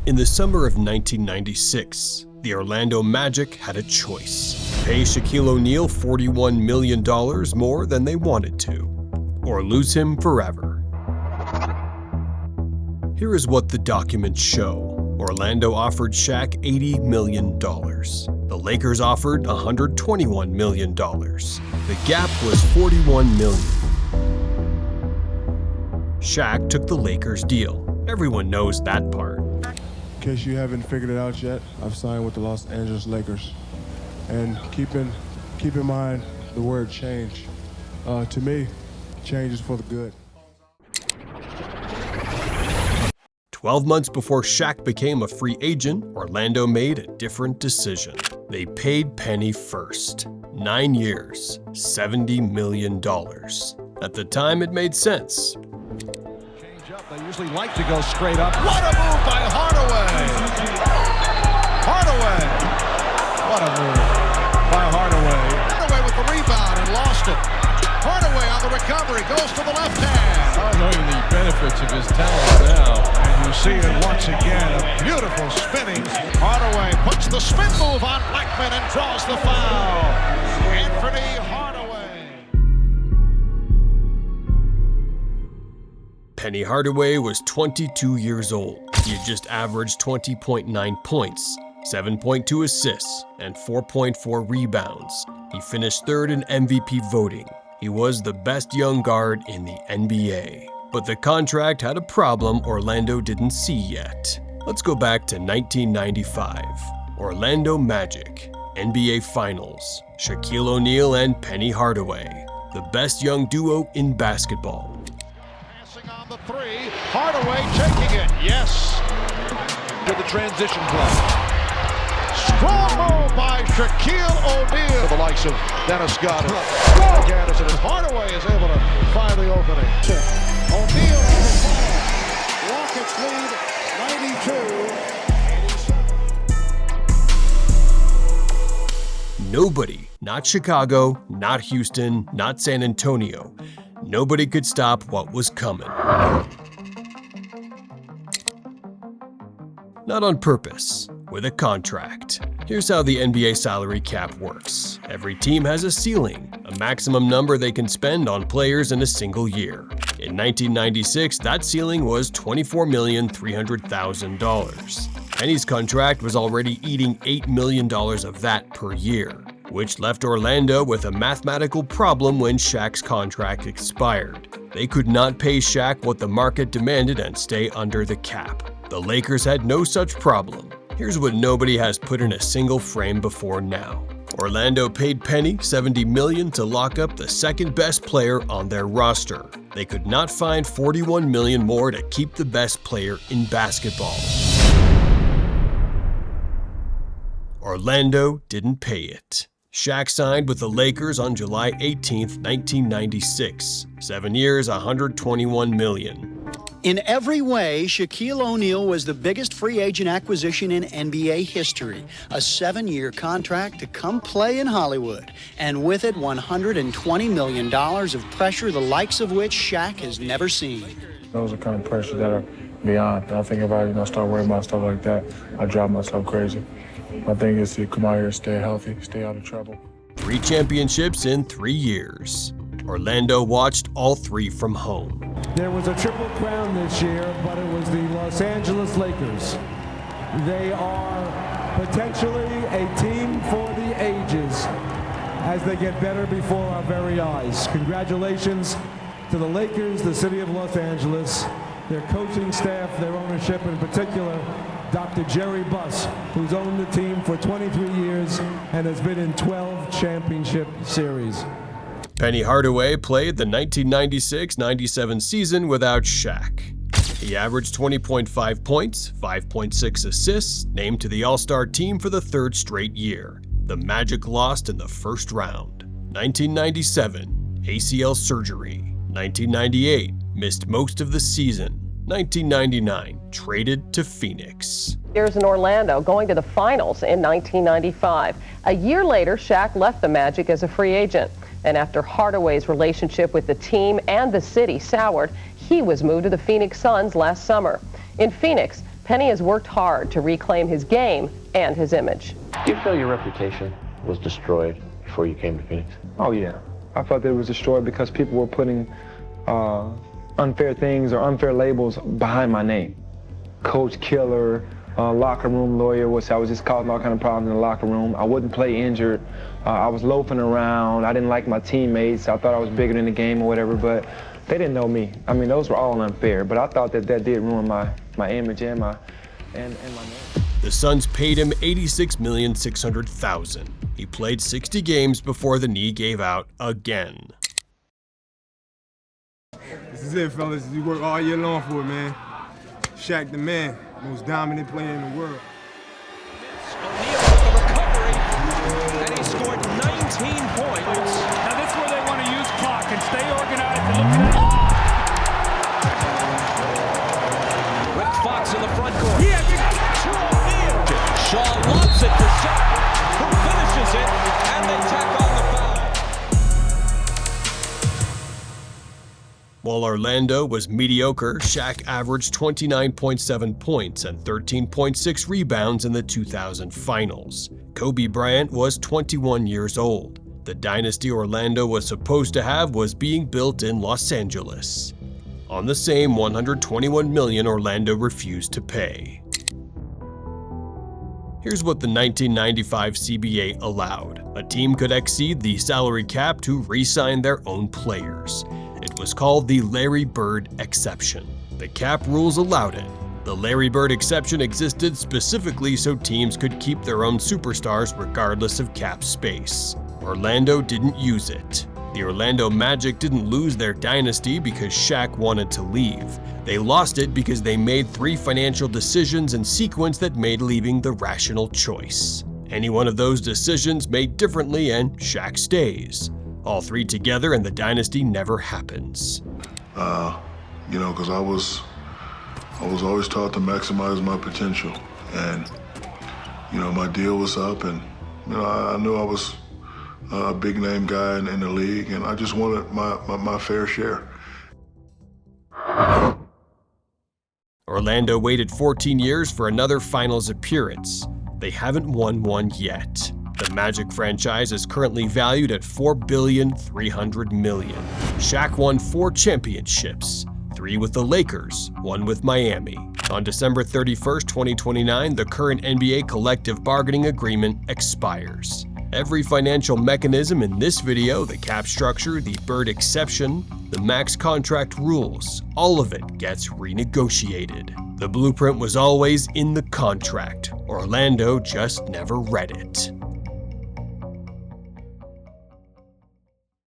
In the summer of 1996, the Orlando Magic had a choice. Pay Shaquille O'Neal $41 million more than they wanted to, or lose him forever. Here is what the documents show. Orlando offered Shaq $80 million. The Lakers offered $121 million. The gap was $41 million. Shaq took the Lakers deal. Everyone knows that part. In case you haven't figured it out yet, I've signed with the Los Angeles Lakers. And keep in mind the word change. To me, change is for the good. 12 months before Shaq became a free agent, Orlando made a different decision. They paid Penny first. 9 years, $70 million. At the time, it made sense. Change up. They usually like to go straight up. What a move by Hardaway! Hardaway! What a move by Hardaway. Hardaway with the rebound and lost it. Hardaway on the recovery, goes to the left hand. Oh, knowing the benefits of his talent now. And you see it once again, a beautiful spinning. Hardaway puts the spin move on Blackman and draws the foul. Anthony Hardaway. Penny Hardaway was 22 years old. He had just averaged 20.9 points, 7.2 assists, and 4.4 rebounds. He finished third in MVP voting. He was the best young guard in the NBA. But the contract had a problem Orlando didn't see yet. Let's go back to 1995. Orlando Magic, NBA Finals, Shaquille O'Neal and Penny Hardaway, the best young duo in basketball. Passing on the three, Hardaway taking it, yes. To the transition play. Strong move by Shaquille O'Neal. To the likes of Dennis Scott. Hardaway is able to find the opening. O'Neal on the fire. Rockets lead 92-87. Nobody, not Chicago, not Houston, not San Antonio, nobody could stop what was coming. Not on purpose, with a contract. Here's how the NBA salary cap works. Every team has a ceiling, a maximum number they can spend on players in a single year. In 1996, that ceiling was $24,300,000. Penny's contract was already eating $8 million of that per year, which left Orlando with a mathematical problem when Shaq's contract expired. They could not pay Shaq what the market demanded and stay under the cap. The Lakers had no such problem. Here's what nobody has put in a single frame before now. Orlando paid Penny $70 million to lock up the second best player on their roster. They could not find $41 million more to keep the best player in basketball. Orlando didn't pay it. Shaq signed with the Lakers on July 18, 1996. 7 years, $121 million. In every way, Shaquille O'Neal was the biggest free agent acquisition in NBA history. A 7-year contract to come play in Hollywood. And with it, $120 million of pressure, the likes of which Shaq has never seen. Those are kind of pressures that are beyond. I think if I start worrying about stuff like that, I drive myself crazy. My thing is to come out here, stay healthy, stay out of trouble. 3 championships in 3 years. Orlando watched all 3 from home. There was a triple crown this year, but it was the Los Angeles Lakers. They are potentially a team for the ages as they get better before our very eyes. Congratulations to the Lakers, the city of Los Angeles, their coaching staff, their ownership, in particular, Dr. Jerry Buss, who's owned the team for 23 years and has been in 12 championship series. Penny Hardaway played the 1996-97 season without Shaq. He averaged 20.5 points, 5.6 assists, named to the All-Star team for the 3rd straight year. The Magic lost in the first round. 1997, ACL surgery. 1998, missed most of the season. 1999, traded to Phoenix. Years in Orlando, going to the finals in 1995. A year later, Shaq left the Magic as a free agent. And after Hardaway's relationship with the team and the city soured, he was moved to the Phoenix Suns last summer. In Phoenix, Penny has worked hard to reclaim his game and his image. Do you feel your reputation was destroyed before you came to Phoenix? Oh yeah, I felt that it was destroyed because people were putting unfair things or unfair labels behind my name. Coach Killer, locker room lawyer, which I was just causing all kind of problems in the locker room. I wouldn't play injured. I was loafing around. I didn't like my teammates. I thought I was bigger than the game or whatever, but they didn't know me. I mean, those were all unfair, but I thought that did ruin my image and my name. The Suns paid him $86,600,000. He played 60 games before the knee gave out again. This is it, fellas. You work all year long for it, man. Shaq the man, most dominant player in the world. O'Neal with the recovery, and he scored 19 points. Now this is where they want to use clock and stay organized and look at it. With Fox in the front court. Yeah, to O'Neal. Shaw loves it to Shaq, who finishes it, and they tack on the foul. While Orlando was mediocre, Shaq averaged 29.7 points and 13.6 rebounds in the 2000 finals. Kobe Bryant was 21 years old. The dynasty Orlando was supposed to have was being built in Los Angeles. On the same $121 million Orlando refused to pay. Here's what the 1995 CBA allowed. A team could exceed the salary cap to re-sign their own players. It was called the Larry Bird exception. The cap rules allowed it. The Larry Bird exception existed specifically so teams could keep their own superstars regardless of cap space. Orlando didn't use it. The Orlando Magic didn't lose their dynasty because Shaq wanted to leave. They lost it because they made 3 financial decisions in sequence that made leaving the rational choice. Any one of those decisions made differently and Shaq stays. All 3 together and the dynasty never happens. You know, because I was always taught to maximize my potential. And, you know, my deal was up and, you know, I knew I was a big name guy in the league and I just wanted my fair share. Orlando waited 14 years for another finals appearance. They haven't won one yet. The Magic franchise is currently valued at $4.3 billion. Shaq won 4 championships, 3 with the Lakers, 1 with Miami. On December 31, 2029, the current NBA collective bargaining agreement expires. Every financial mechanism in this video, the cap structure, the Bird exception, the max contract rules, all of it gets renegotiated. The blueprint was always in the contract. Orlando just never read it.